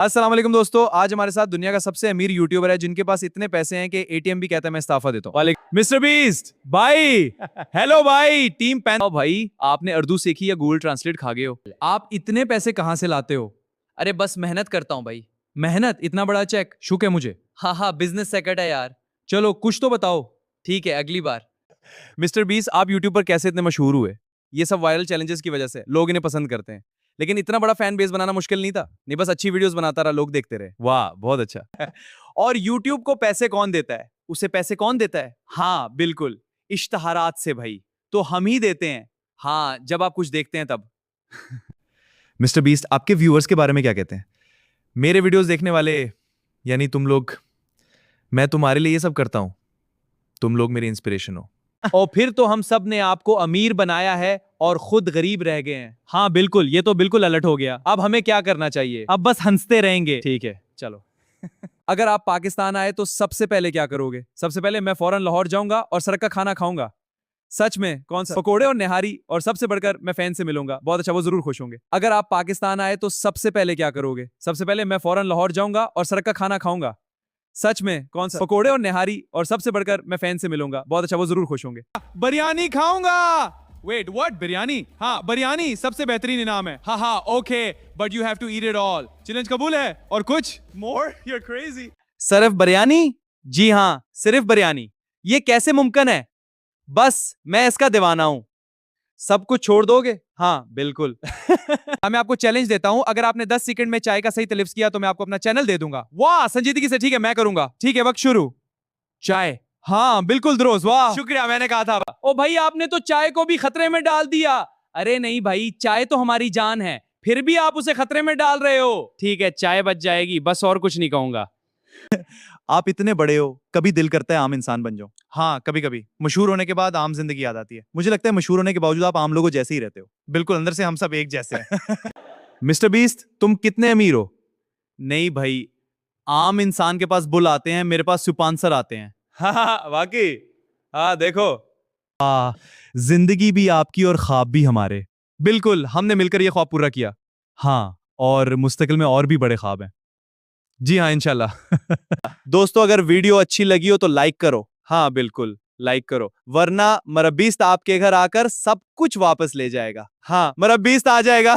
अस्सलाम वालेकुम दोस्तों, आज हमारे साथ दुनिया का सबसे अमीर यूट्यूबर है जिनके पास इतने पैसे हैं कि एटीएम भी कहता है मैं इस्तीफा देता हूँ। मिस्टर बीस्ट भाई। हेलो भाई, टीम पैन भाई, आपने उर्दू सीखी या गूगल ट्रांसलेट खा गए हो? आप इतने पैसे कहाँ से लाते हो? अरे बस मेहनत करता हूँ भाई। मेहनत? इतना बड़ा चेक शुक है मुझे। हाँ हाँ, बिजनेस सेक्रेट है यार। चलो कुछ तो बताओ। ठीक है, अगली बार। मिस्टर बीस्ट, आप यूट्यूब पर कैसे इतने मशहूर हुए? ये सब वायरल चैलेंजेस की वजह से लोग इन्हें पसंद करते हैं, लेकिन इतना बड़ा फैन बेस बनाना मुश्किल नहीं था। नहीं, बस अच्छी वीडियोस बनाता रहा, लोग देखते रहे। वाह, बहुत अच्छा। और यूट्यूब को पैसे कौन देता है? उसे पैसे कौन देता है? हाँ बिल्कुल, इश्तहारात से भाई। तो हम ही देते हैं। हाँ, जब आप कुछ देखते हैं तब। मिस्टर बीस्ट, आपके व्यूअर्स के बारे में क्या कहते हैं? मेरे वीडियोस देखने वाले यानी तुम लोग, मैं तुम्हारे लिए ये सब करता हूं। तुम लोग मेरी इंस्पिरेशन हो। और फिर तो हम सब ने आपको अमीर बनाया है और खुद गरीब रह गए हैं। हाँ बिल्कुल, ये तो बिल्कुल अलर्ट हो गया। अब हमें क्या करना चाहिए? अब बस हंसते रहेंगे। ठीक है, चलो। अगर आप पाकिस्तान आए तो सबसे पहले क्या करोगे? सबसे पहले मैं फौरन लाहौर जाऊंगा और सड़क का खाना खाऊंगा। सच में? कौन सा? पकोड़े और निहारी, और सबसे बढ़कर मैं फैन से मिलूंगा। बहुत अच्छा, वो जरूर खुश होंगे। अगर आप पाकिस्तान आए तो सबसे पहले क्या करोगे? सबसे पहले मैं फौरन लाहौर जाऊंगा और सड़क का खाना खाऊंगा। सच में? कौन सा? पकोड़े और निहारी, और सबसे बढ़कर मैं फैन से मिलूंगा। बहुत अच्छा, वो जरूर खुश होंगे। बिरयानी खाऊंगा। Wait, what? बिरयानी? हाँ, बिरयानी सबसे बेहतरीन इनाम है। हाँ हाँ, okay, but you have to eat it all. Challenge कबूल है? और कुछ मोर? You are crazy. सिर्फ बिरयानी? जी हाँ, सिर्फ बिरयानी। ये कैसे मुमकिन है? बस मैं इसका दीवाना हूं। सब कुछ छोड़ दोगे? हाँ बिल्कुल। मैं आपको चैलेंज देता हूं, अगर आपने 10 सेकंड में चाय का सही तलिफ्स किया तो मैं आपको अपना चैनल दे दूंगा। वाह, संजीदगी से। ठीक है, मैं करूंगा। ठीक है, वक्त शुरू। चाय? हाँ बिल्कुल द्रोज, वाह शुक्रिया, मैंने कहा था। ओ भाई, आपने तो चाय को भी खतरे में डाल दिया। अरे नहीं भाई, चाय तो हमारी जान है, फिर भी आप उसे खतरे में डाल रहे हो। ठीक है, चाय बच जाएगी, बस और कुछ नहीं कहूंगा। आप इतने बड़े हो, कभी दिल करता है आम इंसान बन जाओ। हाँ, कभी कभी मशहूर होने के बाद आम जिंदगी याद आती है। मुझे लगता है मशहूर होने के बावजूद आप आम लोगों जैसे ही रहते हो। बिल्कुल, अंदर से हम सब एक जैसे हैं। मिस्टर बीस्ट, तुम कितने अमीर हो? नहीं भाई, आम इंसान के पास बुल आते हैं, मेरे पास सुपानसर आते हैं। हाँ वाकई। हाँ देखो, जिंदगी भी आपकी और ख्वाब भी हमारे। बिल्कुल, हमने मिलकर ये ख्वाब पूरा किया। हाँ, और मुस्तकिल में और भी बड़े ख्वाब हैं। जी हाँ, इंशाल्लाह। दोस्तों, अगर वीडियो अच्छी लगी हो तो लाइक करो। हाँ बिल्कुल, लाइक करो, वरना मरब्बीस्त आपके घर आकर सब कुछ वापस ले जाएगा। हाँ, मरब्बीस्त आ जाएगा।